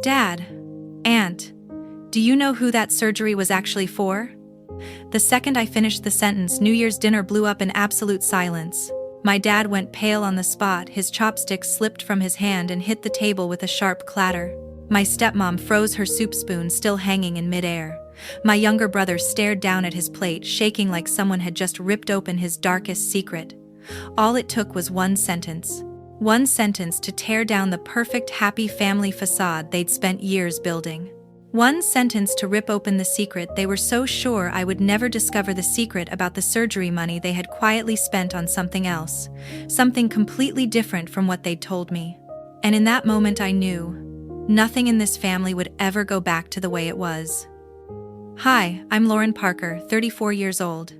Dad, Aunt, do you know who that surgery was actually for? The second I finished the sentence, New Year's dinner blew up in absolute silence. My dad went pale on the spot, his chopstick slipped from his hand and hit the table with a sharp clatter. My stepmom froze her soup spoon, still hanging in midair. My younger brother stared down at his plate, shaking like someone had just ripped open his darkest secret. All it took was one sentence. One sentence to tear down the perfect happy family facade they'd spent years building. One sentence to rip open the secret they were so sure I would never discover, the secret about the surgery money they had quietly spent on something else, something completely different from what they'd told me. And in that moment I knew nothing in this family would ever go back to the way it was. Hi, I'm Lauren Parker, 34 years old.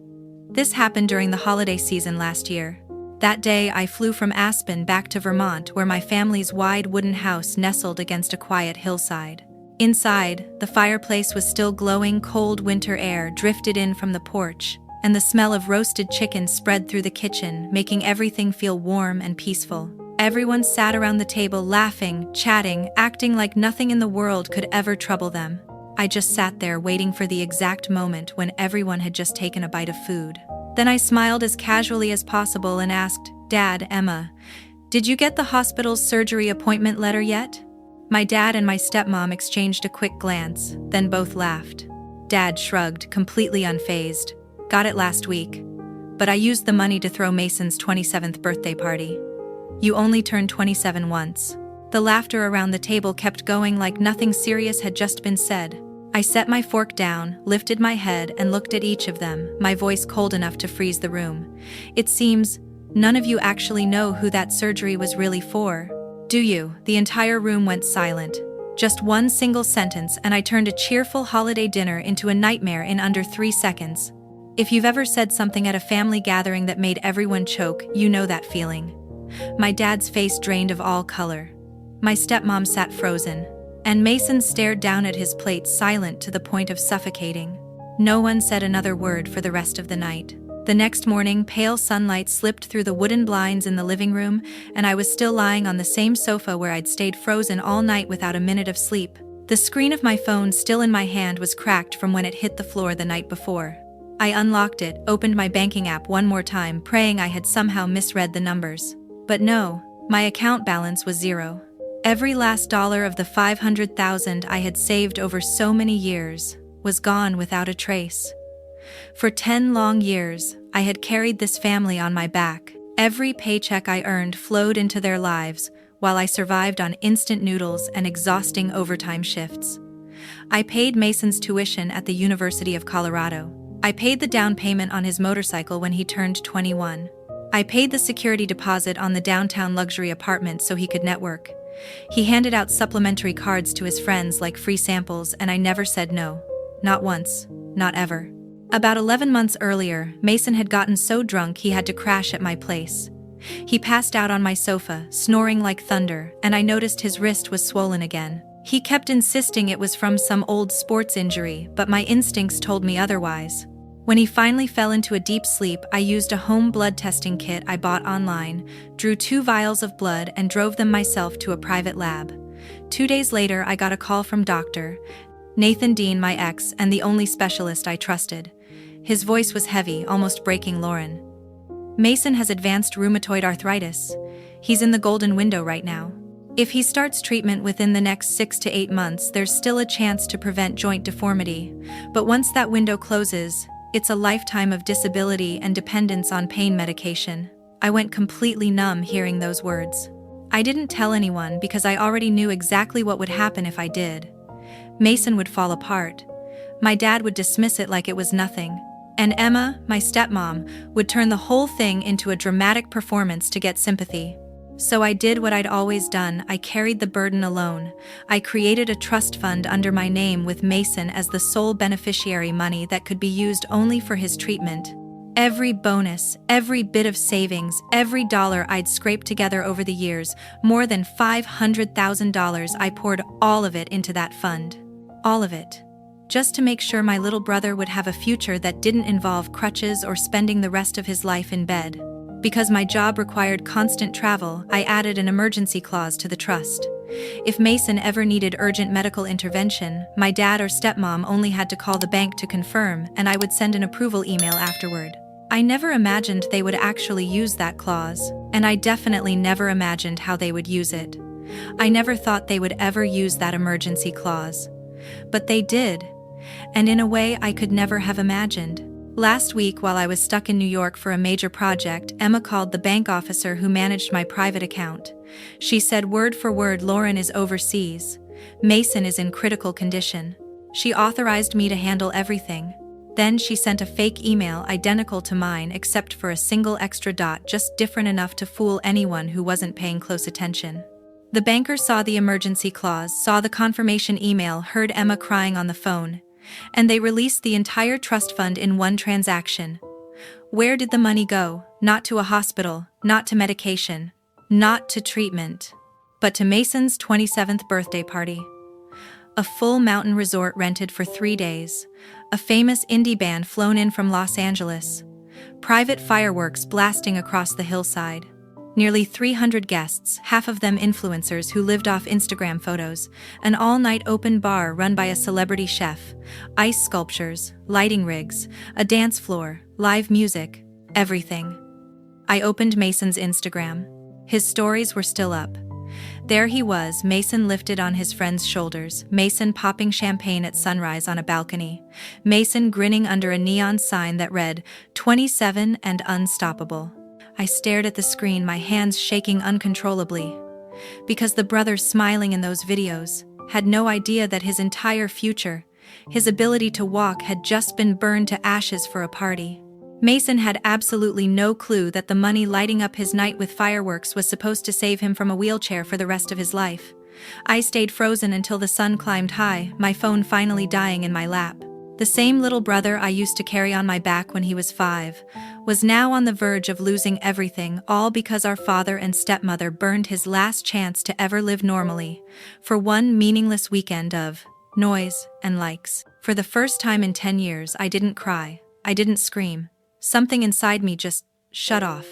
This happened during the holiday season last year. That day I flew from Aspen back to Vermont, where my family's wide wooden house nestled against a quiet hillside. Inside, the fireplace was still glowing, cold winter air drifted in from the porch, and the smell of roasted chicken spread through the kitchen, making everything feel warm and peaceful. Everyone sat around the table laughing, chatting, acting like nothing in the world could ever trouble them. I just sat there waiting for the exact moment when everyone had just taken a bite of food. Then I smiled as casually as possible and asked, "Dad, Emma, did you get the hospital's surgery appointment letter yet?" My dad and my stepmom exchanged a quick glance, then both laughed. Dad shrugged, completely unfazed. "Got it last week. But I used the money to throw Mason's 27th birthday party." "You only turned 27 once." The laughter around the table kept going like nothing serious had just been said. I set my fork down, lifted my head, and looked at each of them, my voice cold enough to freeze the room. "It seems none of you actually know who that surgery was really for. Do you?" The entire room went silent. Just one single sentence, and I turned a cheerful holiday dinner into a nightmare in under 3 seconds. If you've ever said something at a family gathering that made everyone choke, you know that feeling. My dad's face drained of all color. My stepmom sat frozen, and Mason stared down at his plate, silent to the point of suffocating. No one said another word for the rest of the night. The next morning, pale sunlight slipped through the wooden blinds in the living room, and I was still lying on the same sofa where I'd stayed frozen all night without a minute of sleep. The screen of my phone, still in my hand, was cracked from when it hit the floor the night before. I unlocked it, opened my banking app one more time, praying I had somehow misread the numbers. But no, my account balance was zero. Every last dollar of the $500,000 I had saved over so many years was gone without a trace. For 10 long years, I had carried this family on my back. Every paycheck I earned flowed into their lives, while I survived on instant noodles and exhausting overtime shifts. I paid Mason's tuition at the University of Colorado. I paid the down payment on his motorcycle when he turned 21. I paid the security deposit on the downtown luxury apartment so he could network. He handed out supplementary cards to his friends like free samples, and I never said no. Not once. Not ever. About 11 months earlier, Mason had gotten so drunk he had to crash at my place. He passed out on my sofa, snoring like thunder, and I noticed his wrist was swollen again. He kept insisting it was from some old sports injury, but my instincts told me otherwise. When he finally fell into a deep sleep, I used a home blood testing kit I bought online, drew 2 vials of blood, and drove them myself to a private lab. 2 days later, I got a call from Dr. Nathan Dean, my ex, and the only specialist I trusted. His voice was heavy, almost breaking. "Lauren, Mason has advanced rheumatoid arthritis. He's in the golden window right now. If he starts treatment within the next 6 to 8 months, there's still a chance to prevent joint deformity. But once that window closes, it's a lifetime of disability and dependence on pain medication." I went completely numb hearing those words. I didn't tell anyone because I already knew exactly what would happen if I did. Mason would fall apart. My dad would dismiss it like it was nothing. And Emma, my stepmom, would turn the whole thing into a dramatic performance to get sympathy. So I did what I'd always done. I carried the burden alone. I created a trust fund under my name with Mason as the sole beneficiary, money that could be used only for his treatment. Every bonus, every bit of savings, every dollar I'd scraped together over the years, more than $500,000, I poured all of it into that fund. All of it. Just to make sure my little brother would have a future that didn't involve crutches or spending the rest of his life in bed. Because my job required constant travel, I added an emergency clause to the trust. If Mason ever needed urgent medical intervention, my dad or stepmom only had to call the bank to confirm, and I would send an approval email afterward. I never imagined they would actually use that clause, and I definitely never imagined how they would use it. I never thought they would ever use that emergency clause. But they did, and in a way I could never have imagined. Last week, while I was stuck in New York for a major project, Emma called the bank officer who managed my private account. She said word for word, "Lauren is overseas. Mason is in critical condition." She authorized me to handle everything. Then she sent a fake email identical to mine except for a single extra dot, just different enough to fool anyone who wasn't paying close attention. The banker saw the emergency clause, saw the confirmation email, heard Emma crying on the phone, and they released the entire trust fund in one transaction. Where did the money go? Not to a hospital, not to medication, not to treatment, but to Mason's 27th birthday party. A full mountain resort rented for 3 days, a famous indie band flown in from Los Angeles, private fireworks blasting across the hillside. Nearly 300 guests, half of them influencers who lived off Instagram photos, an all-night open bar run by a celebrity chef, ice sculptures, lighting rigs, a dance floor, live music, everything. I opened Mason's Instagram. His stories were still up. There he was, Mason lifted on his friend's shoulders, Mason popping champagne at sunrise on a balcony, Mason grinning under a neon sign that read, 27 and unstoppable. I stared at the screen, my hands shaking uncontrollably. Because the brother smiling in those videos had no idea that his entire future, his ability to walk, had just been burned to ashes for a party. Mason had absolutely no clue that the money lighting up his night with fireworks was supposed to save him from a wheelchair for the rest of his life. I stayed frozen until the sun climbed high, my phone finally dying in my lap. The same little brother I used to carry on my back when he was 5 was now on the verge of losing everything, all because our father and stepmother burned his last chance to ever live normally for one meaningless weekend of noise and likes. For the first time in 10 years, I didn't cry, I didn't scream. Something inside me just shut off.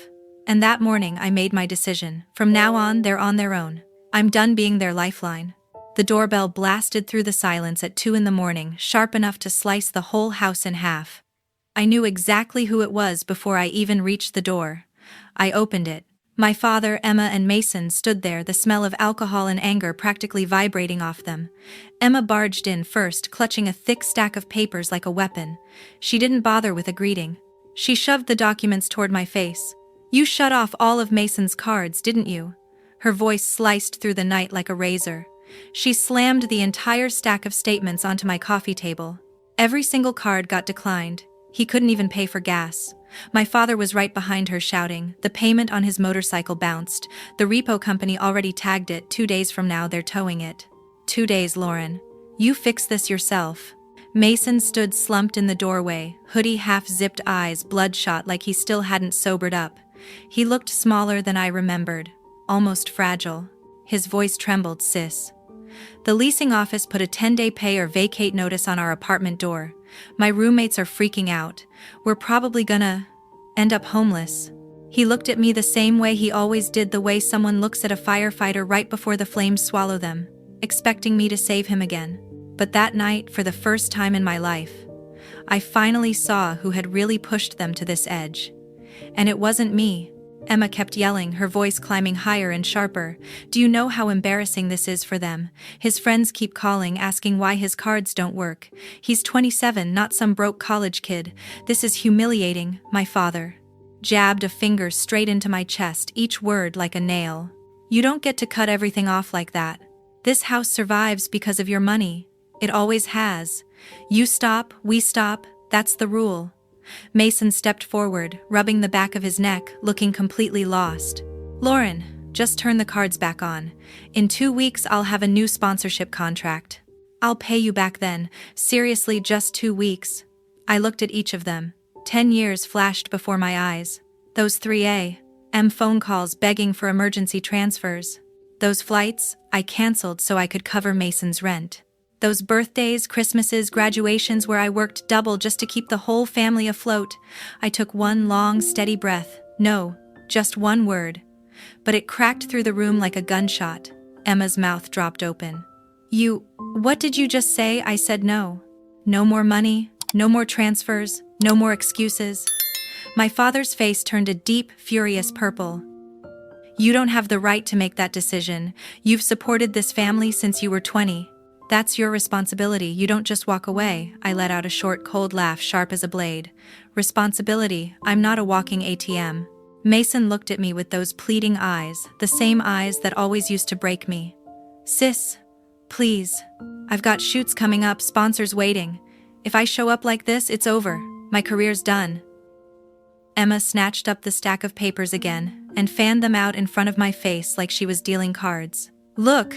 And that morning I made my decision. From now on, they're on their own. I'm done being their lifeline. The doorbell blasted through the silence at 2 a.m, sharp enough to slice the whole house in half. I knew exactly who it was before I even reached the door. I opened it. My father, Emma, and Mason stood there, the smell of alcohol and anger practically vibrating off them. Emma barged in first, clutching a thick stack of papers like a weapon. She didn't bother with a greeting. She shoved the documents toward my face. "You shut off all of Mason's cards, didn't you?" Her voice sliced through the night like a razor. She slammed the entire stack of statements onto my coffee table. Every single card got declined. He couldn't even pay for gas. My father was right behind her, shouting. The payment on his motorcycle bounced. The repo company already tagged it. 2 days from now they're towing it. 2 days, Lauren. You fix this yourself. Mason stood slumped in the doorway, hoodie half-zipped, eyes bloodshot like he still hadn't sobered up. He looked smaller than I remembered, almost fragile. His voice trembled. "Sis. The leasing office put a 10-day pay or vacate notice on our apartment door. My roommates are freaking out. We're probably gonna end up homeless." He looked at me the same way he always did, the way someone looks at a firefighter right before the flames swallow them, expecting me to save him again. But that night, for the first time in my life, I finally saw who had really pushed them to this edge. And it wasn't me. Emma kept yelling, her voice climbing higher and sharper. "Do you know how embarrassing this is for them? His friends keep calling, asking why his cards don't work. He's 27, not some broke college kid. This is humiliating." My father jabbed a finger straight into my chest, each word like a nail. "You don't get to cut everything off like that. This house survives because of your money. It always has. You stop, we stop, that's the rule." Mason stepped forward, rubbing the back of his neck, looking completely lost. "Lauren, just turn the cards back on. In 2 weeks I'll have a new sponsorship contract. I'll pay you back then. Seriously, just 2 weeks." I looked at each of them. 10 years flashed before my eyes. Those 3 a.m. phone calls begging for emergency transfers. Those flights I canceled so I could cover Mason's rent. Those birthdays, Christmases, graduations where I worked double just to keep the whole family afloat. I took one long, steady breath. No, Just one word. But it cracked through the room like a gunshot. Emma's mouth dropped open. What did you just say? I said no. No more money, no more transfers, no more excuses. My father's face turned a deep, furious purple. You don't have the right to make that decision. You've supported this family since you were 20. That's your responsibility. You don't just walk away. I let out a short, cold laugh, sharp as a blade. Responsibility? I'm not a walking ATM. Mason looked at me with those pleading eyes, the same eyes that always used to break me. Sis, please. I've got shoots coming up, sponsors waiting. If I show up like this, it's over. My career's done. Emma snatched up the stack of papers again and fanned them out in front of my face like she was dealing cards. Look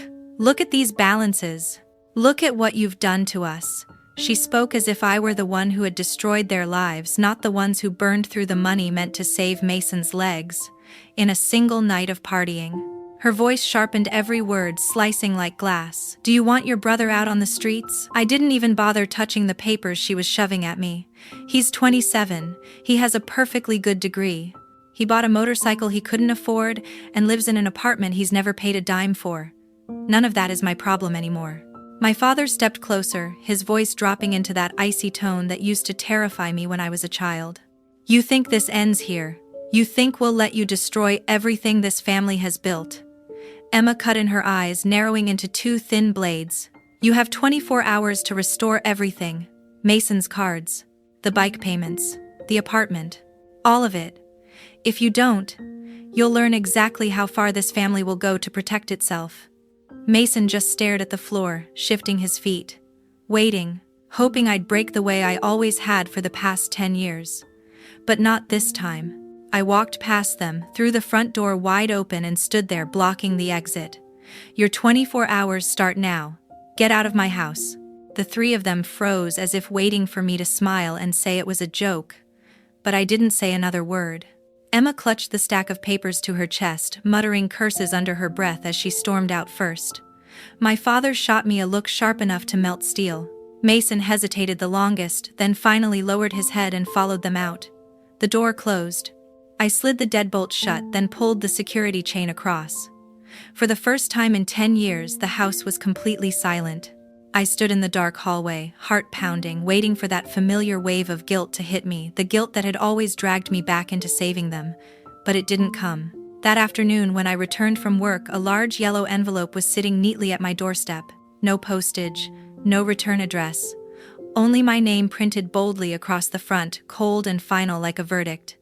at these balances. Look at what you've done to us. She spoke as if I were the one who had destroyed their lives, not the ones who burned through the money meant to save Mason's legs, in a single night of partying. Her voice sharpened every word, slicing like glass. Do you want your brother out on the streets? I didn't even bother touching the papers she was shoving at me. He's 27. He has a perfectly good degree. He bought a motorcycle he couldn't afford and lives in an apartment he's never paid a dime for. None of that is my problem anymore. My father stepped closer, his voice dropping into that icy tone that used to terrify me when I was a child. You think this ends here? You think we'll let you destroy everything this family has built? Emma cut in her eyes, narrowing into two thin blades. You have 24 hours to restore everything. Mason's cards, the bike payments, the apartment, all of it. If you don't, you'll learn exactly how far this family will go to protect itself. Mason just stared at the floor, shifting his feet, waiting, hoping I'd break the way I always had for the past 10 years. But not this time. I walked past them, threw the front door wide open and stood there blocking the exit. Your 24 hours start now. Get out of my house. The three of them froze as if waiting for me to smile and say it was a joke. But I didn't say another word. Emma clutched the stack of papers to her chest, muttering curses under her breath as she stormed out first. My father shot me a look sharp enough to melt steel. Mason hesitated the longest, then finally lowered his head and followed them out. The door closed. I slid the deadbolt shut, then pulled the security chain across. For the first time in 10 years, the house was completely silent. I stood in the dark hallway, heart pounding, waiting for that familiar wave of guilt to hit me, the guilt that had always dragged me back into saving them. But it didn't come. That afternoon, when I returned from work, a large yellow envelope was sitting neatly at my doorstep. No postage, no return address. Only my name printed boldly across the front, cold and final like a verdict.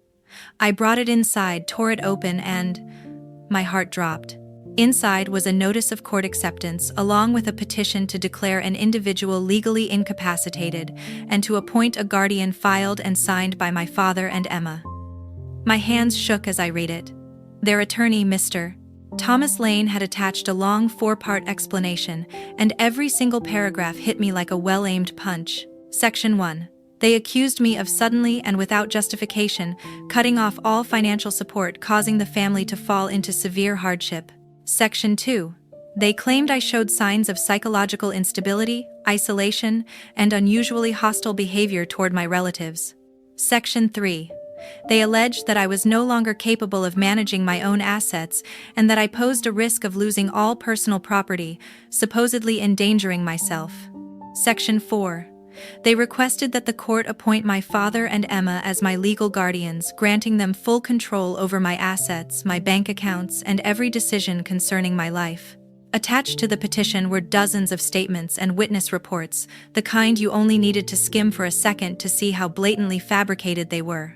I brought it inside, tore it open, and my heart dropped. Inside was a notice of court acceptance, along with a petition to declare an individual legally incapacitated and to appoint a guardian, filed and signed by my father and Emma. My hands shook as I read it. Their attorney, Mr. Thomas Lane, had attached a long 4-part explanation, and every single paragraph hit me like a well-aimed punch. Section 1. They accused me of suddenly and without justification cutting off all financial support, causing the family to fall into severe hardship. Section 2. They claimed I showed signs of psychological instability, isolation, and unusually hostile behavior toward my relatives. Section 3. They alleged that I was no longer capable of managing my own assets and that I posed a risk of losing all personal property, supposedly endangering myself. Section 4. They requested that the court appoint my father and Emma as my legal guardians, granting them full control over my assets, my bank accounts, and every decision concerning my life. Attached to the petition were dozens of statements and witness reports, the kind you only needed to skim for a second to see how blatantly fabricated they were.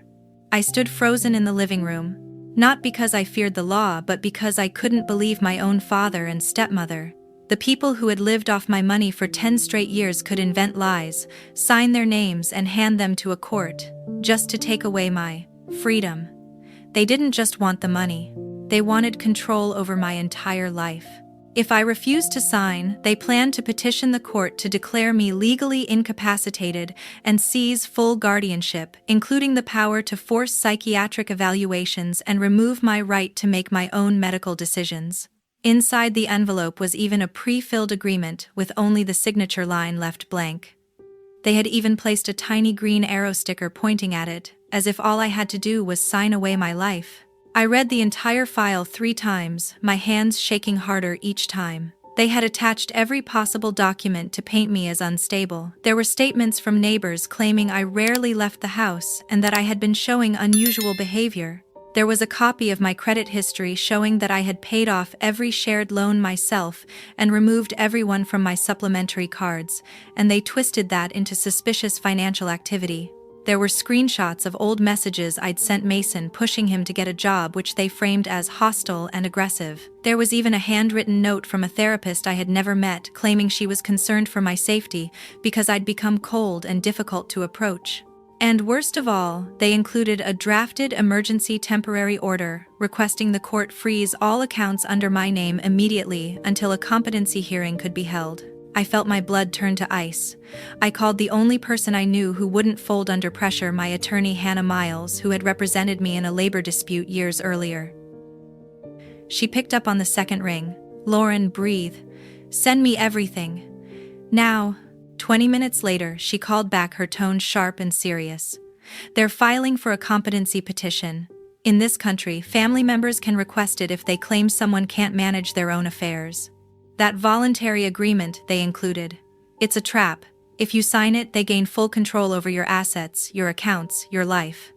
I stood frozen in the living room, not because I feared the law, but because I couldn't believe my own father and stepmother. The people who had lived off my money for 10 straight years could invent lies, sign their names, and hand them to a court, just to take away my freedom. They didn't just want the money. They wanted control over my entire life. If I refused to sign, they planned to petition the court to declare me legally incapacitated and seize full guardianship, including the power to force psychiatric evaluations and remove my right to make my own medical decisions. Inside the envelope was even a pre-filled agreement with only the signature line left blank. They had even placed a tiny green arrow sticker pointing at it, as if all I had to do was sign away my life. I read the entire file 3 times, my hands shaking harder each time. They had attached every possible document to paint me as unstable. There were statements from neighbors claiming I rarely left the house and that I had been showing unusual behavior. There was a copy of my credit history showing that I had paid off every shared loan myself and removed everyone from my supplementary cards, and they twisted that into suspicious financial activity. There were screenshots of old messages I'd sent Mason pushing him to get a job, which they framed as hostile and aggressive. There was even a handwritten note from a therapist I had never met claiming she was concerned for my safety because I'd become cold and difficult to approach. And worst of all, they included a drafted emergency temporary order requesting the court freeze all accounts under my name immediately until a competency hearing could be held. I felt my blood turn to ice. I called the only person I knew who wouldn't fold under pressure, my attorney Hannah Miles, who had represented me in a labor dispute years earlier. She picked up on the second ring. "Lauren, breathe. Send me everything. Now." 20 minutes later, she called back, her tone sharp and serious. "They're filing for a competency petition. In this country, family members can request it if they claim someone can't manage their own affairs. That voluntary agreement they included. It's a trap. If you sign it, they gain full control over your assets, your accounts, your life."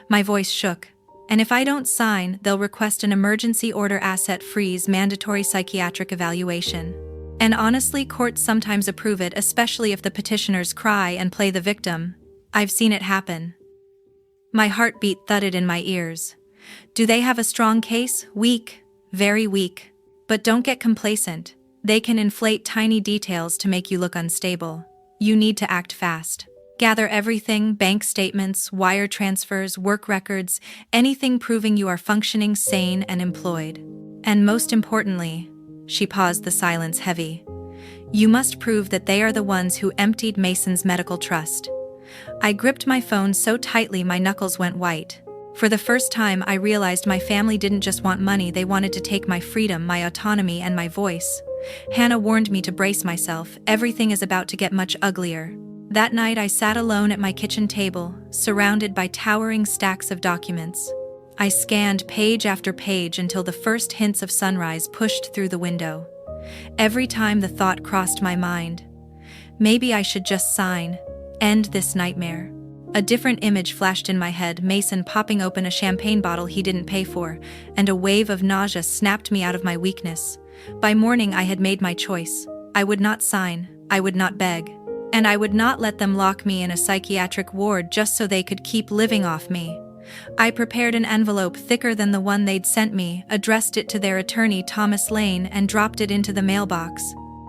My voice shook. "And if I don't sign, they'll request an emergency order, asset freeze, mandatory psychiatric evaluation. And honestly, courts sometimes approve it, especially if the petitioners cry and play the victim. I've seen it happen." My heartbeat thudded in my ears. "Do they have a strong case? Weak. Very weak. But don't get complacent. They can inflate tiny details to make you look unstable. You need to act fast. Gather everything: bank statements, wire transfers, work records, anything proving you are functioning, sane, and employed. And most importantly," she paused, the silence heavy, "you must prove that they are the ones who emptied Mason's medical trust." I gripped my phone so tightly my knuckles went white. For the first time, I realized my family didn't just want money, they wanted to take my freedom, my autonomy, and my voice. Hannah warned me to brace myself. Everything is about to get much uglier. That night, I sat alone at my kitchen table, surrounded by towering stacks of documents. I scanned page after page until the first hints of sunrise pushed through the window. Every time the thought crossed my mind, maybe I should just sign, end this nightmare. A different image flashed in my head: Mason popping open a champagne bottle he didn't pay for, and a wave of nausea snapped me out of my weakness. By morning, I had made my choice. I would not sign, I would not beg, and I would not let them lock me in a psychiatric ward just so they could keep living off me. I prepared an envelope thicker than the one they'd sent me, addressed it to their attorney Thomas Lane, and dropped it into the mailbox.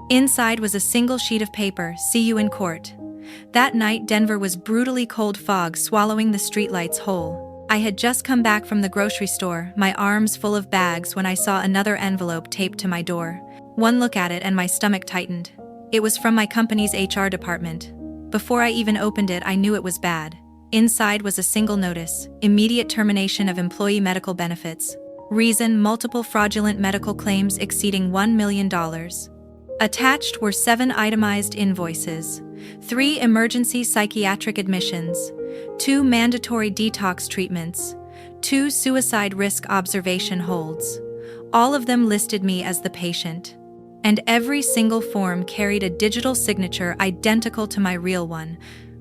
Inside was a single sheet of paper: "See you in court." That night, Denver was brutally cold, fog swallowing the streetlights whole. I had just come back from the grocery store, my arms full of bags, when I saw another envelope taped to my door. One look at it and my stomach tightened. It was from my company's HR department. Before I even opened it, I knew it was bad. Inside was a single notice: immediate termination of employee medical benefits. Reason: multiple fraudulent medical claims exceeding $1 million. Attached were 7 itemized invoices, 3 emergency psychiatric admissions, 2 mandatory detox treatments, 2 suicide risk observation holds. All of them listed me as the patient. And every single form carried a digital signature identical to my real one.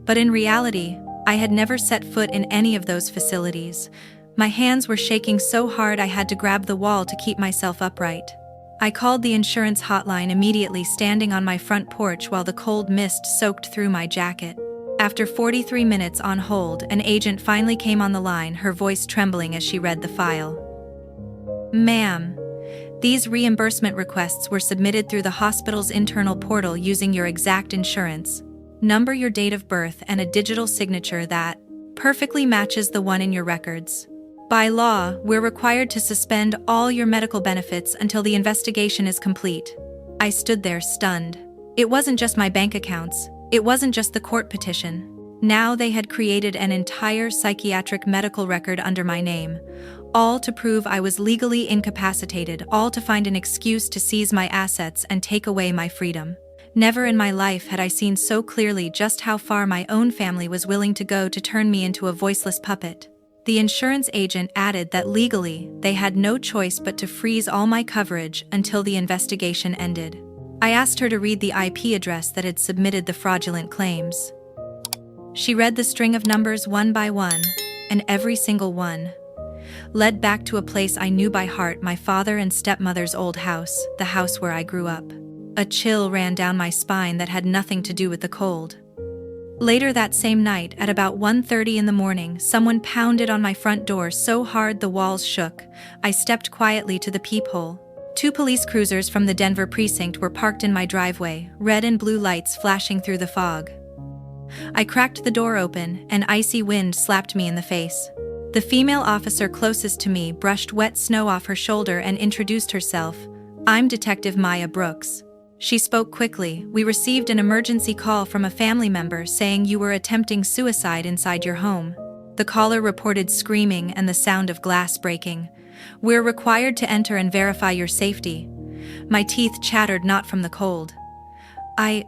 But in reality, I had never set foot in any of those facilities. My hands were shaking so hard I had to grab the wall to keep myself upright. I called the insurance hotline immediately, standing on my front porch while the cold mist soaked through my jacket. After 43 minutes on hold, an agent finally came on the line, her voice trembling as she read the file. "Ma'am, these reimbursement requests were submitted through the hospital's internal portal using your exact insurance number, your date of birth, and a digital signature that perfectly matches the one in your records. By law, we're required to suspend all your medical benefits until the investigation is complete." I stood there stunned. It wasn't just my bank accounts. It wasn't just the court petition. Now they had created an entire psychiatric medical record under my name, all to prove I was legally incapacitated, all to find an excuse to seize my assets and take away my freedom. Never in my life had I seen so clearly just how far my own family was willing to go to turn me into a voiceless puppet. The insurance agent added that legally, they had no choice but to freeze all my coverage until the investigation ended. I asked her to read the IP address that had submitted the fraudulent claims. She read the string of numbers one by one, and every single one led back to a place I knew by heart: my father and stepmother's old house, the house where I grew up. A chill ran down my spine that had nothing to do with the cold. Later that same night, at about 1:30 in the morning, someone pounded on my front door so hard the walls shook. I stepped quietly to the peephole. 2 police cruisers from the Denver precinct were parked in my driveway, red and blue lights flashing through the fog. I cracked the door open, and icy wind slapped me in the face. The female officer closest to me brushed wet snow off her shoulder and introduced herself. "I'm Detective Maya Brooks." She spoke quickly. "We received an emergency call from a family member saying you were attempting suicide inside your home." The caller reported screaming and the sound of glass breaking. "We're required to enter and verify your safety." My teeth chattered, not from the cold. I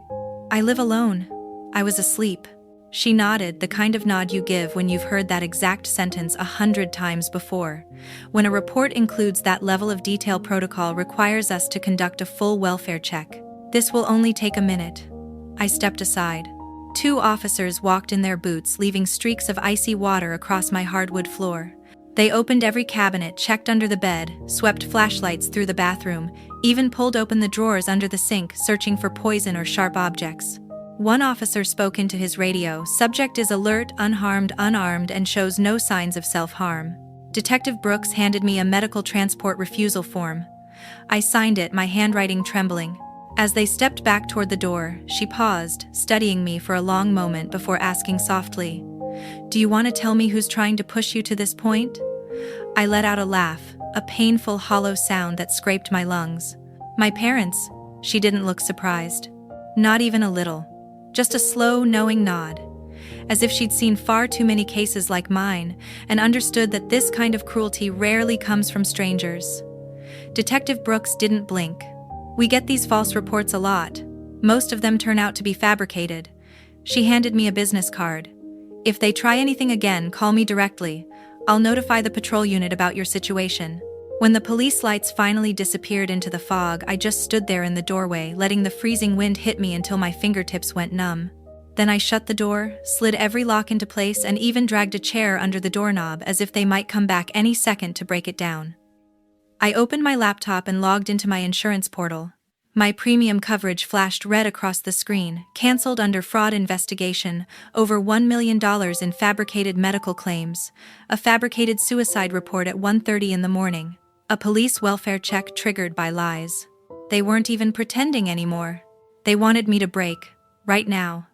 live alone. I was asleep." She nodded, the kind of nod you give when you've heard that exact sentence 100 times before. When a report includes that level of detail, protocol requires us to conduct a full welfare check. "This will only take a minute." I stepped aside. 2 officers walked in their boots, leaving streaks of icy water across my hardwood floor. They opened every cabinet, checked under the bed, swept flashlights through the bathroom, even pulled open the drawers under the sink, searching for poison or sharp objects. One officer spoke into his radio. "Subject is alert, unharmed, unarmed, and shows no signs of self-harm." Detective Brooks handed me a medical transport refusal form. I signed it, my handwriting trembling. As they stepped back toward the door, she paused, studying me for a long moment before asking softly, "Do you want to tell me who's trying to push you to this point?" I let out a laugh, a painful, hollow sound that scraped my lungs. "My parents." She didn't look surprised. Not even a little. Just a slow, knowing nod. As if she'd seen far too many cases like mine, and understood that this kind of cruelty rarely comes from strangers. Detective Brooks didn't blink. "We get these false reports a lot. Most of them turn out to be fabricated." She handed me a business card. "If they try anything again, call me directly. I'll notify the patrol unit about your situation." When the police lights finally disappeared into the fog, I just stood there in the doorway, letting the freezing wind hit me until my fingertips went numb. Then I shut the door, slid every lock into place, and even dragged a chair under the doorknob as if they might come back any second to break it down. I opened my laptop and logged into my insurance portal. My premium coverage flashed red across the screen, canceled under fraud investigation, over $1 million in fabricated medical claims, a fabricated suicide report at 1:30 in the morning, a police welfare check triggered by lies. They weren't even pretending anymore. They wanted me to break, right now.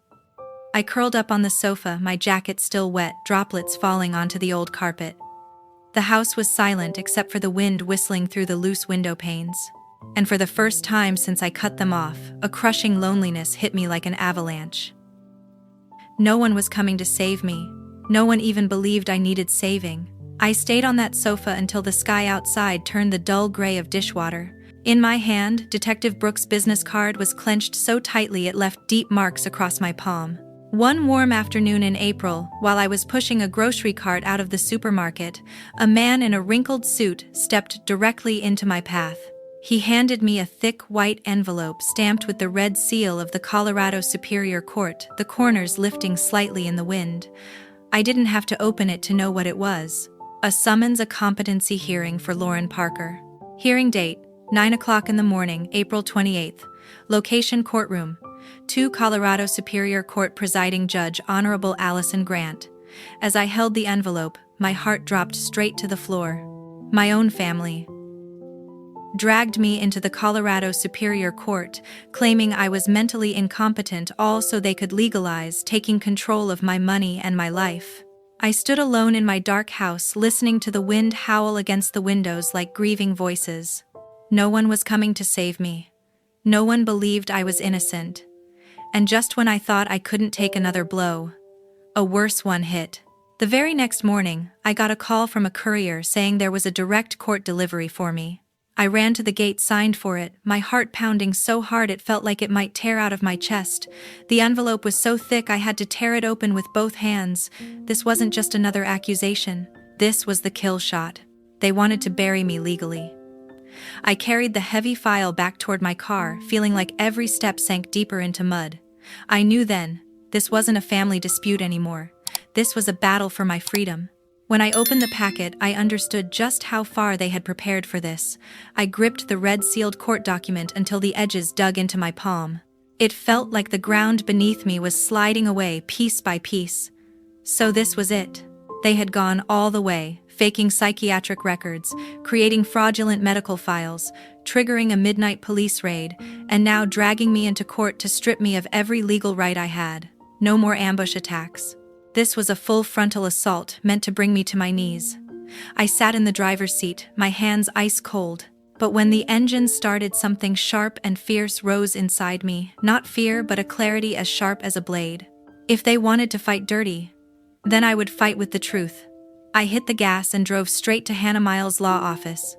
I curled up on the sofa, my jacket still wet, droplets falling onto the old carpet. The house was silent except for the wind whistling through the loose window panes. And for the first time since I cut them off, a crushing loneliness hit me like an avalanche. No one was coming to save me. No one even believed I needed saving. I stayed on that sofa until the sky outside turned the dull gray of dishwater. In my hand, Detective Brooks' business card was clenched so tightly it left deep marks across my palm. One warm afternoon in April, while I was pushing a grocery cart out of the supermarket, a man in a wrinkled suit stepped directly into my path. He handed me a thick white envelope stamped with the red seal of the Colorado Superior Court, the corners lifting slightly in the wind. I didn't have to open it to know what it was. A summons, a competency hearing for Lauren Parker. Hearing date, 9 o'clock in the morning, April 28th. Location, courtroom. 2 Colorado Superior Court Presiding Judge Honorable Allison Grant. As I held the envelope, my heart dropped straight to the floor. My own family dragged me into the Colorado Superior Court, claiming I was mentally incompetent, all so they could legalize taking control of my money and my life. I stood alone in my dark house, listening to the wind howl against the windows like grieving voices. No one was coming to save me. No one believed I was innocent. And just when I thought I couldn't take another blow, a worse one hit. The very next morning, I got a call from a courier saying there was a direct court delivery for me. I ran to the gate, signed for it, my heart pounding so hard it felt like it might tear out of my chest. The envelope was so thick I had to tear it open with both hands. This wasn't just another accusation. This was the kill shot. They wanted to bury me legally. I carried the heavy file back toward my car, feeling like every step sank deeper into mud. I knew then, this wasn't a family dispute anymore. This was a battle for my freedom. When I opened the packet, I understood just how far they had prepared for this. I gripped the red-sealed court document until the edges dug into my palm. It felt like the ground beneath me was sliding away piece by piece. So this was it. They had gone all the way, faking psychiatric records, creating fraudulent medical files, triggering a midnight police raid, and now dragging me into court to strip me of every legal right I had. No more ambush attacks. This was a full frontal assault meant to bring me to my knees. I sat in the driver's seat, my hands ice cold. But when the engine started, something sharp and fierce rose inside me, not fear but a clarity as sharp as a blade. If they wanted to fight dirty, then I would fight with the truth. I hit the gas and drove straight to Hannah Miles' law office.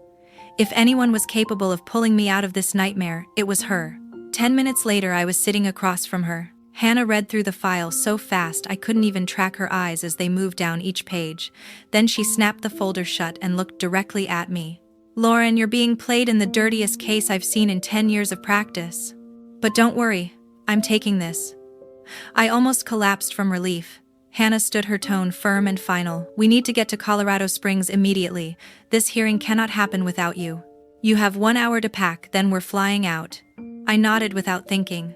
If anyone was capable of pulling me out of this nightmare, it was her. 10 minutes later, I was sitting across from her. Hannah read through the file so fast I couldn't even track her eyes as they moved down each page. Then she snapped the folder shut and looked directly at me. "Lauren, you're being played in the dirtiest case I've seen in 10 years of practice. But don't worry, I'm taking this." I almost collapsed from relief. Hannah stood, her tone firm and final. "We need to get to Colorado Springs immediately. This hearing cannot happen without you. You have 1 hour to pack, then we're flying out." I nodded without thinking.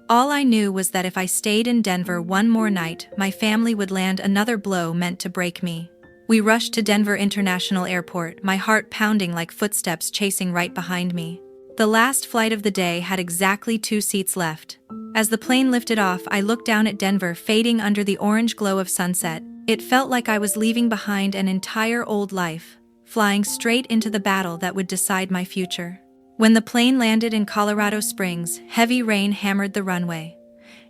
All I knew was that if I stayed in Denver one more night, my family would land another blow meant to break me. We rushed to Denver International Airport, my heart pounding like footsteps chasing right behind me. The last flight of the day had exactly 2 seats left. As the plane lifted off, I looked down at Denver fading under the orange glow of sunset. It felt like I was leaving behind an entire old life, flying straight into the battle that would decide my future. When the plane landed in Colorado Springs, heavy rain hammered the runway.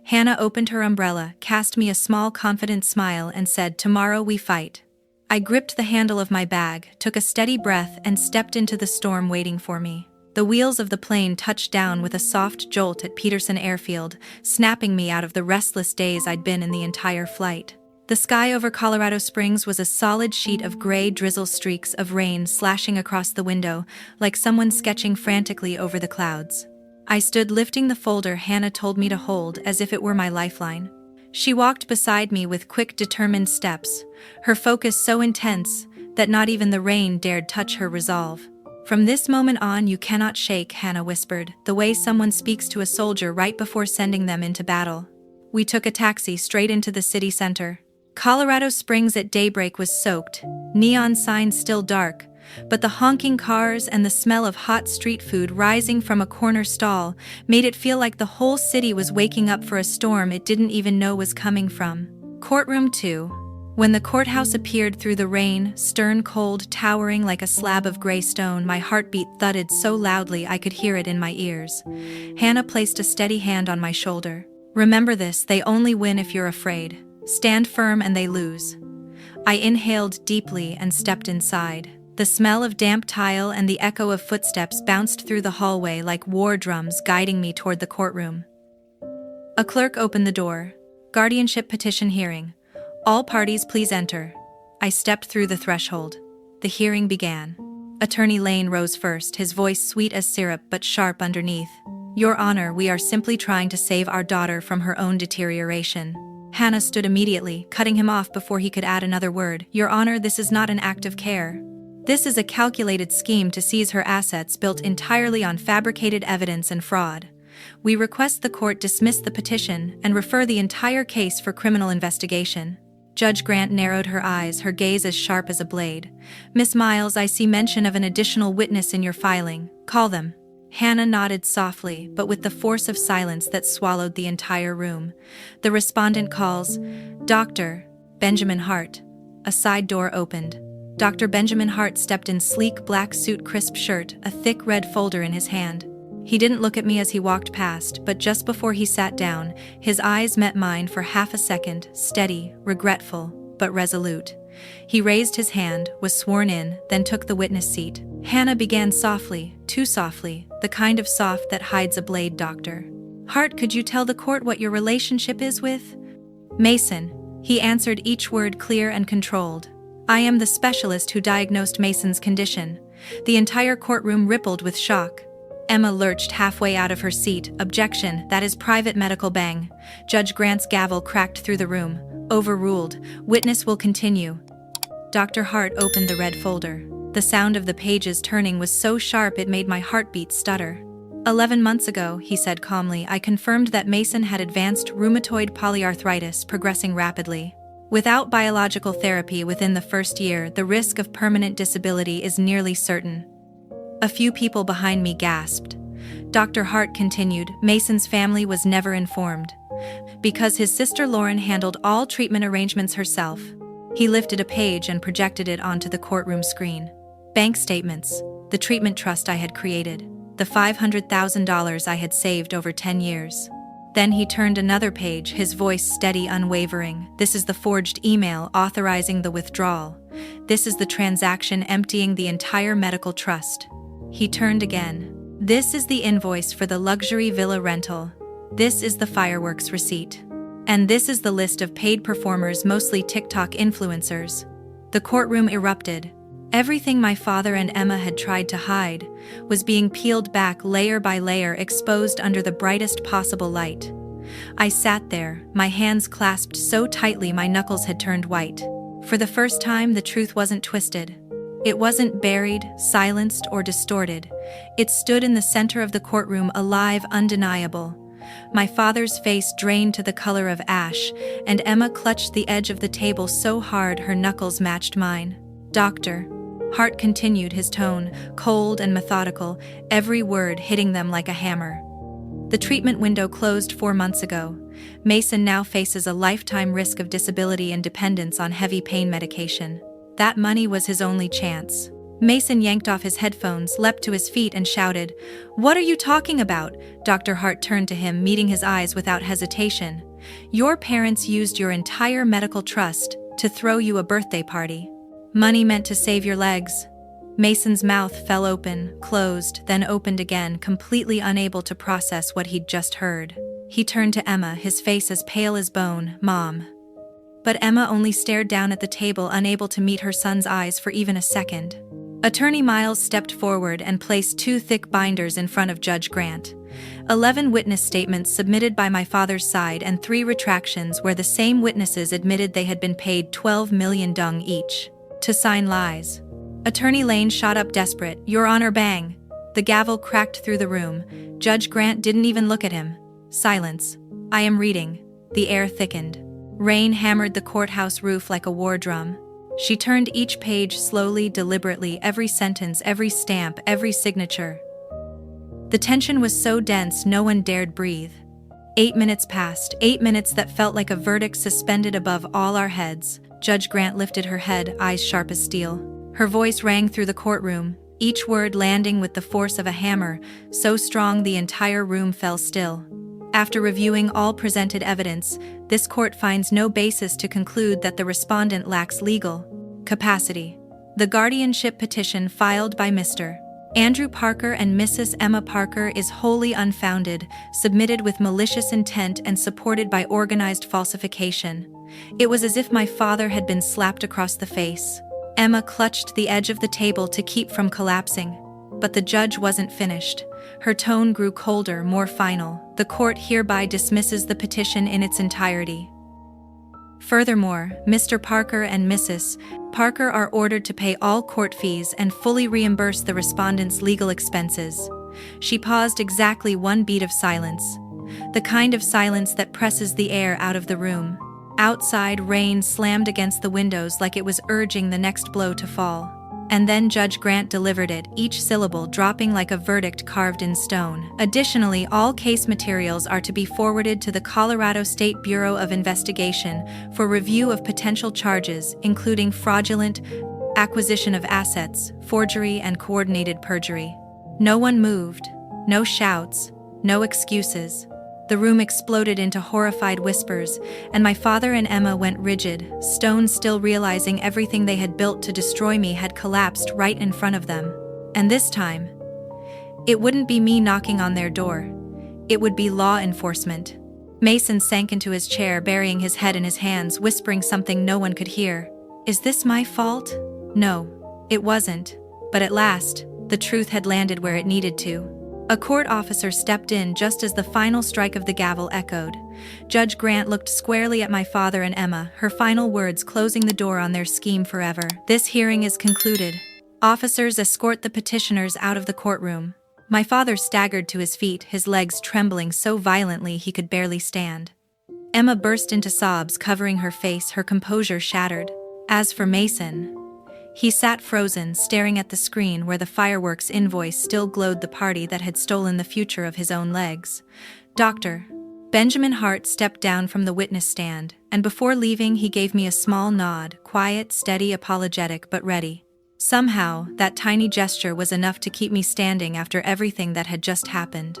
Hannah opened her umbrella, cast me a small confident smile and said, "Tomorrow we fight." I gripped the handle of my bag, took a steady breath and stepped into the storm waiting for me. The wheels of the plane touched down with a soft jolt at Peterson Airfield, snapping me out of the restless daze I'd been in the entire flight. The sky over Colorado Springs was a solid sheet of gray drizzle, streaks of rain slashing across the window, like someone sketching frantically over the clouds. I stood lifting the folder Hannah told me to hold as if it were my lifeline. She walked beside me with quick, determined steps, her focus so intense that not even the rain dared touch her resolve. "From this moment on, you cannot shake," Hannah whispered, the way someone speaks to a soldier right before sending them into battle. We took a taxi straight into the city center. Colorado Springs at daybreak was soaked, neon signs still dark, but the honking cars and the smell of hot street food rising from a corner stall made it feel like the whole city was waking up for a storm it didn't even know was coming from. Courtroom 2. When the courthouse appeared through the rain, stern, cold, towering like a slab of gray stone, my heartbeat thudded so loudly I could hear it in my ears. Hannah placed a steady hand on my shoulder. "Remember this, they only win if you're afraid. Stand firm and they lose." I inhaled deeply and stepped inside. The smell of damp tile and the echo of footsteps bounced through the hallway like war drums guiding me toward the courtroom. A clerk opened the door. "Guardianship petition hearing. All parties please enter." I stepped through the threshold. The hearing began. Attorney Lane rose first, his voice sweet as syrup but sharp underneath. "Your Honor, we are simply trying to save our daughter from her own deterioration." Hannah stood immediately, cutting him off before he could add another word. "Your Honor, this is not an act of care. This is a calculated scheme to seize her assets built entirely on fabricated evidence and fraud. We request the court dismiss the petition and refer the entire case for criminal investigation." Judge Grant narrowed her eyes, her gaze as sharp as a blade. "Miss Miles, I see mention of an additional witness in your filing. Call them." Hannah nodded softly, but with the force of silence that swallowed the entire room. The respondent calls, "Dr. Benjamin Hart." A side door opened. Dr. Benjamin Hart stepped in sleek black suit, crisp shirt, a thick red folder in his hand. He didn't look at me as he walked past, but just before he sat down, his eyes met mine for half a second, steady, regretful, but resolute. He raised his hand, was sworn in, then took the witness seat. Hannah began softly, too softly, the kind of soft that hides a blade. "Dr. Hart, could you tell the court what your relationship is with Mason?" He answered each word clear and controlled. I am the specialist who diagnosed Mason's condition. The entire courtroom rippled with shock. Emma lurched halfway out of her seat. Objection, that is private medical. Bang. Judge Grant's gavel cracked through the room. Overruled. Witness will continue. Dr. Hart opened the red folder. The sound of the pages turning was so sharp it made my heartbeat stutter. 11 months ago, he said calmly, I confirmed that Mason had advanced rheumatoid polyarthritis progressing rapidly. Without biological therapy within the first year, the risk of permanent disability is nearly certain. A few people behind me gasped. Dr. Hart continued, Mason's family was never informed. Because his sister Lauren handled all treatment arrangements herself. He lifted a page and projected it onto the courtroom screen. Bank statements, the treatment trust I had created, the $500,000 I had saved over 10 years. Then he turned another page, his voice steady, unwavering. This is the forged email authorizing the withdrawal. This is the transaction emptying the entire medical trust. He turned again. This is the invoice for the luxury villa rental. This is the fireworks receipt. And this is the list of paid performers, mostly TikTok influencers. The courtroom erupted. Everything my father and Emma had tried to hide was being peeled back layer by layer, exposed under the brightest possible light. I sat there, my hands clasped so tightly my knuckles had turned white. For the first time, the truth wasn't twisted. It wasn't buried, silenced, or distorted. It stood in the center of the courtroom, alive, undeniable. My father's face drained to the color of ash, and Emma clutched the edge of the table so hard her knuckles matched mine. Doctor, Hart continued, his tone cold and methodical, every word hitting them like a hammer. The treatment window closed 4 months ago. Mason now faces a lifetime risk of disability and dependence on heavy pain medication. That money was his only chance. Mason yanked off his headphones, leapt to his feet, and shouted, What are you talking about? Dr. Hart turned to him, meeting his eyes without hesitation. Your parents used your entire medical trust to throw you a birthday party. Money meant to save your legs. Mason's mouth fell open, closed, then opened again, completely unable to process what he'd just heard. He turned to Emma, his face as pale as bone. Mom. But Emma only stared down at the table, unable to meet her son's eyes for even a second. Attorney Miles stepped forward and placed 2 thick binders in front of Judge Grant. 11 witness statements submitted by my father's side and 3 retractions where the same witnesses admitted they had been paid 12 million dong each to sign lies. Attorney Lane shot up, desperate. Your Honor, bang. The gavel cracked through the room. Judge Grant didn't even look at him. Silence. I am reading. The air thickened. Rain hammered the courthouse roof like a war drum. She turned each page slowly, deliberately, every sentence, every stamp, every signature. The tension was so dense no one dared breathe. 8 minutes passed, 8 minutes that felt like a verdict suspended above all our heads. Judge Grant lifted her head, eyes sharp as steel. Her voice rang through the courtroom, each word landing with the force of a hammer, so strong the entire room fell still. After reviewing all presented evidence, this court finds no basis to conclude that the respondent lacks legal capacity. The guardianship petition filed by Mr. Andrew Parker and Mrs. Emma Parker is wholly unfounded, submitted with malicious intent and supported by organized falsification. It was as if my father had been slapped across the face. Emma clutched the edge of the table to keep from collapsing. But the judge wasn't finished. Her tone grew colder, more final. The court hereby dismisses the petition in its entirety. Furthermore, Mr. Parker and Mrs. Parker are ordered to pay all court fees and fully reimburse the respondent's legal expenses. She paused, exactly 1 beat of silence. The kind of silence that presses the air out of the room. Outside, rain slammed against the windows like it was urging the next blow to fall. And then Judge Grant delivered it, each syllable dropping like a verdict carved in stone. Additionally, all case materials are to be forwarded to the Colorado State Bureau of Investigation for review of potential charges, including fraudulent acquisition of assets, forgery, and coordinated perjury. No one moved. No shouts. No excuses. The room exploded into horrified whispers, and my father and Emma went rigid, stone still, realizing everything they had built to destroy me had collapsed right in front of them. And this time, it wouldn't be me knocking on their door. It would be law enforcement. Mason sank into his chair, burying his head in his hands, whispering something no one could hear. Is this my fault? No, it wasn't. But at last, the truth had landed where it needed to. A court officer stepped in just as the final strike of the gavel echoed. Judge Grant looked squarely at my father and Emma, her final words closing the door on their scheme forever. This hearing is concluded. Officers escort the petitioners out of the courtroom. My father staggered to his feet, his legs trembling so violently he could barely stand. Emma burst into sobs, covering her face, her composure shattered. As for Mason, he sat frozen, staring at the screen where the fireworks invoice still glowed, the party that had stolen the future of his own legs. Dr. Benjamin Hart stepped down from the witness stand, and before leaving he gave me a small nod, quiet, steady, apologetic, but ready. Somehow, that tiny gesture was enough to keep me standing after everything that had just happened.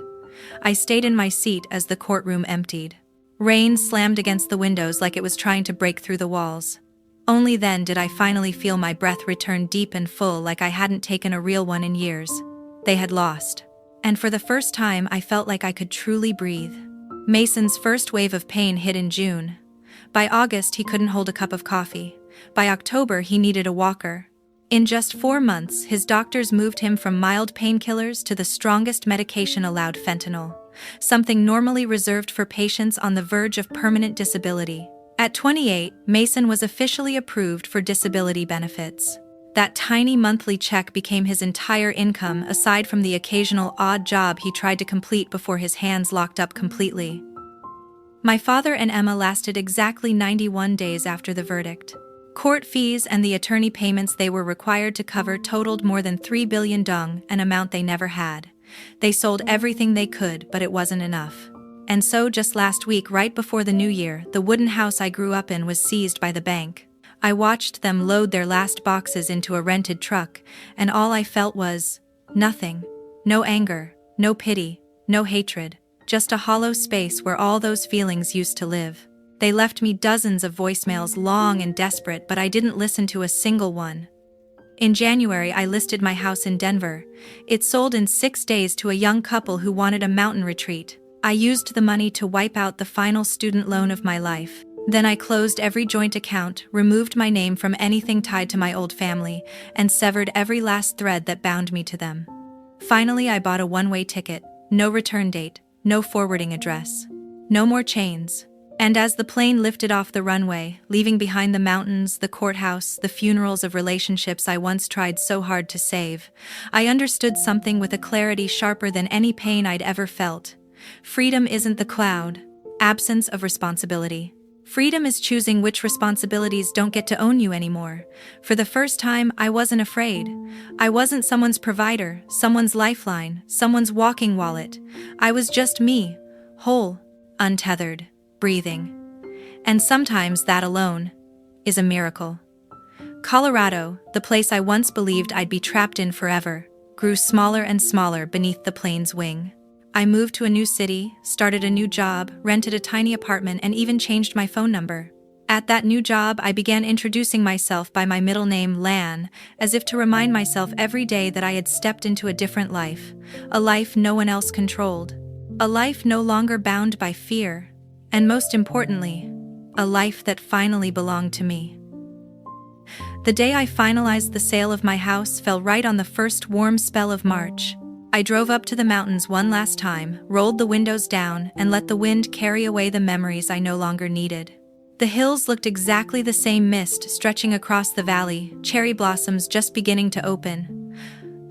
I stayed in my seat as the courtroom emptied. Rain slammed against the windows like it was trying to break through the walls. Only then did I finally feel my breath return deep and full, like I hadn't taken a real one in years. They had lost. And for the first time I felt like I could truly breathe. Mason's first wave of pain hit in June. By August he couldn't hold a cup of coffee. By October he needed a walker. In just 4 months, his doctors moved him from mild painkillers to the strongest medication allowed, fentanyl, something normally reserved for patients on the verge of permanent disability. At 28, Mason was officially approved for disability benefits. That tiny monthly check became his entire income, aside from the occasional odd job he tried to complete before his hands locked up completely. My father and Emma lasted exactly 91 days after the verdict. Court fees and the attorney payments they were required to cover totaled more than 3 billion dong, an amount they never had. They sold everything they could, but it wasn't enough. And so just last week, right before the new year, the wooden house I grew up in was seized by the bank. I watched them load their last boxes into a rented truck, and all I felt was nothing. No anger, no pity, no hatred, just a hollow space where all those feelings used to live. They left me dozens of voicemails, long and desperate, but I didn't listen to a single one. In January, I listed my house in Denver. It sold in 6 days to a young couple who wanted a mountain retreat. I used the money to wipe out the final student loan of my life. Then I closed every joint account, removed my name from anything tied to my old family, and severed every last thread that bound me to them. Finally, I bought a one-way ticket, no return date, no forwarding address. No more chains. And as the plane lifted off the runway, leaving behind the mountains, the courthouse, the funerals of relationships I once tried so hard to save, I understood something with a clarity sharper than any pain I'd ever felt. Freedom isn't the cloud, absence of responsibility. Freedom is choosing which responsibilities don't get to own you anymore. For the first time, I wasn't afraid. I wasn't someone's provider, someone's lifeline, someone's walking wallet. I was just me, whole, untethered, breathing. And sometimes that alone is a miracle. Colorado, the place I once believed I'd be trapped in forever, grew smaller and smaller beneath the plane's wing. I moved to a new city, started a new job, rented a tiny apartment, and even changed my phone number. At that new job, I began introducing myself by my middle name, Lan, as if to remind myself every day that I had stepped into a different life, a life no one else controlled, a life no longer bound by fear. And most importantly, a life that finally belonged to me. The day I finalized the sale of my house fell right on the first warm spell of March. I drove up to the mountains one last time, rolled the windows down, and let the wind carry away the memories I no longer needed. The hills looked exactly the same, mist stretching across the valley, cherry blossoms just beginning to open.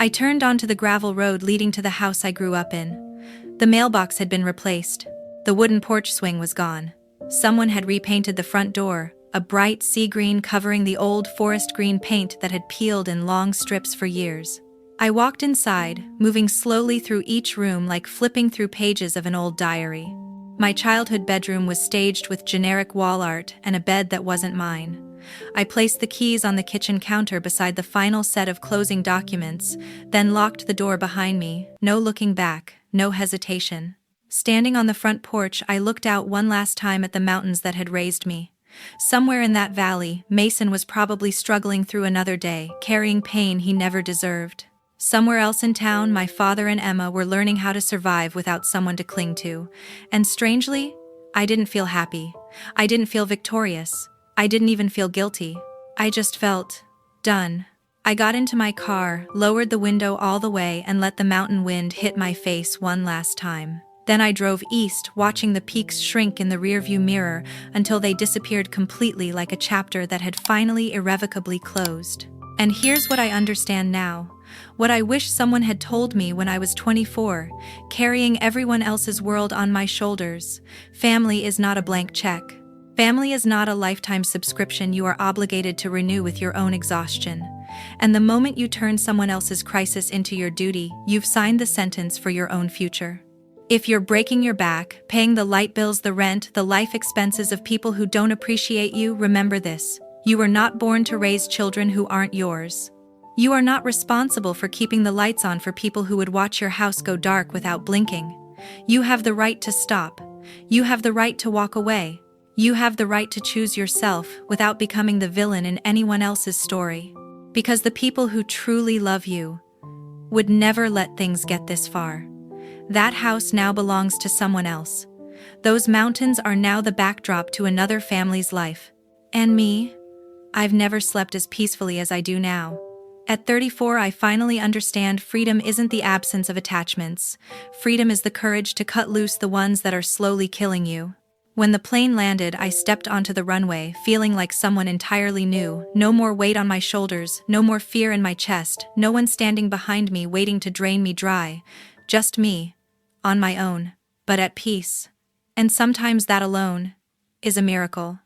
I turned onto the gravel road leading to the house I grew up in. The mailbox had been replaced. The wooden porch swing was gone. Someone had repainted the front door, a bright sea green covering the old forest green paint that had peeled in long strips for years. I walked inside, moving slowly through each room like flipping through pages of an old diary. My childhood bedroom was staged with generic wall art and a bed that wasn't mine. I placed the keys on the kitchen counter beside the final set of closing documents, then locked the door behind me, no looking back, no hesitation. Standing on the front porch, I looked out one last time at the mountains that had raised me. Somewhere in that valley, Mason was probably struggling through another day, carrying pain he never deserved. Somewhere else in town, my father and Emma were learning how to survive without someone to cling to. And strangely, I didn't feel happy. I didn't feel victorious. I didn't even feel guilty. I just felt done. I got into my car, lowered the window all the way, and let the mountain wind hit my face one last time. Then I drove east, watching the peaks shrink in the rearview mirror until they disappeared completely, like a chapter that had finally irrevocably closed. And here's what I understand now. What I wish someone had told me when I was 24, carrying everyone else's world on my shoulders. Family is not a blank check. Family is not a lifetime subscription you are obligated to renew with your own exhaustion. And the moment you turn someone else's crisis into your duty, you've signed the sentence for your own future. If you're breaking your back, paying the light bills, the rent, the life expenses of people who don't appreciate you, remember this: you were not born to raise children who aren't yours. You are not responsible for keeping the lights on for people who would watch your house go dark without blinking. You have the right to stop. You have the right to walk away. You have the right to choose yourself without becoming the villain in anyone else's story. Because the people who truly love you would never let things get this far. That house now belongs to someone else. Those mountains are now the backdrop to another family's life. And me? I've never slept as peacefully as I do now. At 34, I finally understand freedom isn't the absence of attachments. Freedom is the courage to cut loose the ones that are slowly killing you. When the plane landed, I stepped onto the runway, feeling like someone entirely new. No more weight on my shoulders, no more fear in my chest, no one standing behind me waiting to drain me dry. Just me, on my own, but at peace. And sometimes that alone is a miracle.